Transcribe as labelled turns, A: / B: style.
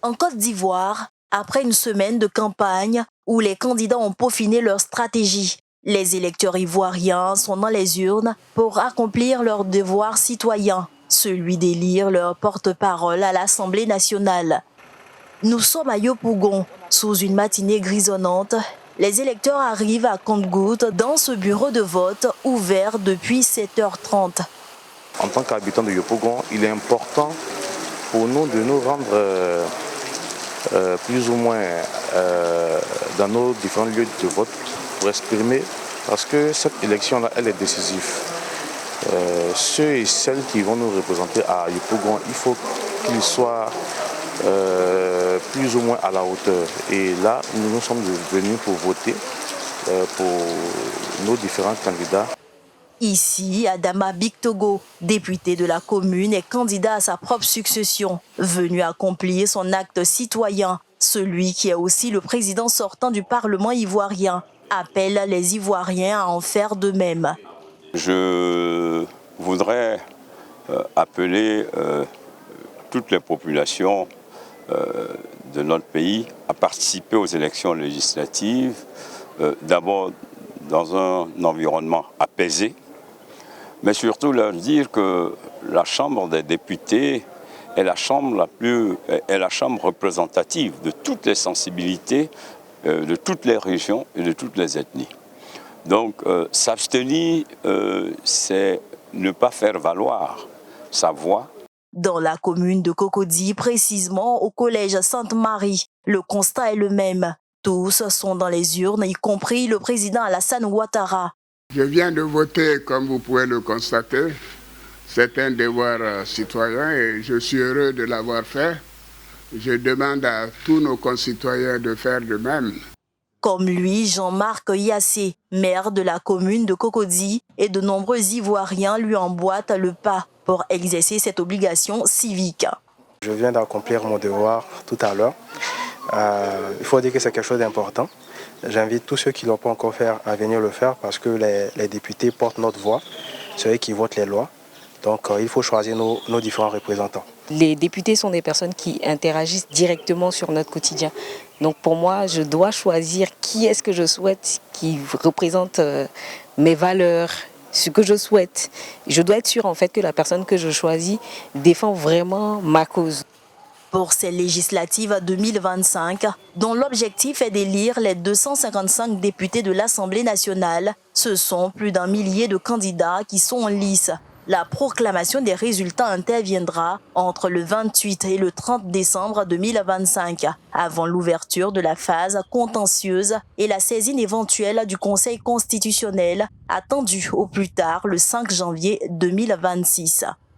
A: En Côte d'Ivoire, après une semaine de campagne où les candidats ont peaufiné leur stratégie, les électeurs ivoiriens sont dans les urnes pour accomplir leur devoir citoyen, celui d'élire leur porte-parole à l'Assemblée nationale. Nous sommes à Yopougon, sous une matinée grisonnante. Les électeurs arrivent à compte-gouttes dans ce bureau de vote ouvert depuis 7h30.
B: En tant qu'habitants de Yopougon, il est important pour nous de nous rendre plus ou moins dans nos différents lieux de vote pour exprimer, parce que cette élection-là, elle est décisive. Ceux et celles qui vont nous représenter à Yopougon, il faut qu'ils soient plus ou moins à la hauteur. Et là, nous sommes venus pour voter pour nos différents candidats.
A: Ici, Adama Bictogo, député de la commune et candidat à sa propre succession, venu accomplir son acte citoyen, celui qui est aussi le président sortant du Parlement ivoirien, appelle les Ivoiriens à en faire de même.
C: Je voudrais appeler toutes les populations de notre pays à participer aux élections législatives, d'abord dans un environnement apaisé, mais surtout leur dire que la Chambre des députés est la chambre représentative de toutes les sensibilités, de toutes les régions et de toutes les ethnies. Donc s'abstenir, c'est ne pas faire valoir sa voix.
A: Dans la commune de Cocody, précisément au collège Sainte-Marie, le constat est le même. Tous sont dans les urnes, y compris le président Alassane Ouattara.
D: Je viens de voter, comme vous pouvez le constater. C'est un devoir citoyen et je suis heureux de l'avoir fait. Je demande à tous nos concitoyens de faire de même.
A: Comme lui, Jean-Marc Yassé, maire de la commune de Cocody, et de nombreux Ivoiriens lui emboîtent le pas pour exercer cette obligation civique.
E: Je viens d'accomplir mon devoir tout à l'heure. Il faut dire que c'est quelque chose d'important. J'invite tous ceux qui ne l'ont pas encore fait à venir le faire parce que les députés portent notre voix, c'est eux qui votent les lois. Donc il faut choisir nos différents représentants.
F: Les députés sont des personnes qui interagissent directement sur notre quotidien. Donc pour moi, je dois choisir qui est-ce que je souhaite, qui représente mes valeurs, ce que je souhaite. Je dois être sûre en fait que la personne que je choisis défend vraiment ma cause.
A: Pour ces législatives 2025, dont l'objectif est d'élire les 255 députés de l'Assemblée nationale, ce sont plus d'1 millier de candidats qui sont en lice. La proclamation des résultats interviendra entre le 28 et le 30 décembre 2025, avant l'ouverture de la phase contentieuse et la saisine éventuelle du Conseil constitutionnel, attendue au plus tard le 5 janvier 2026.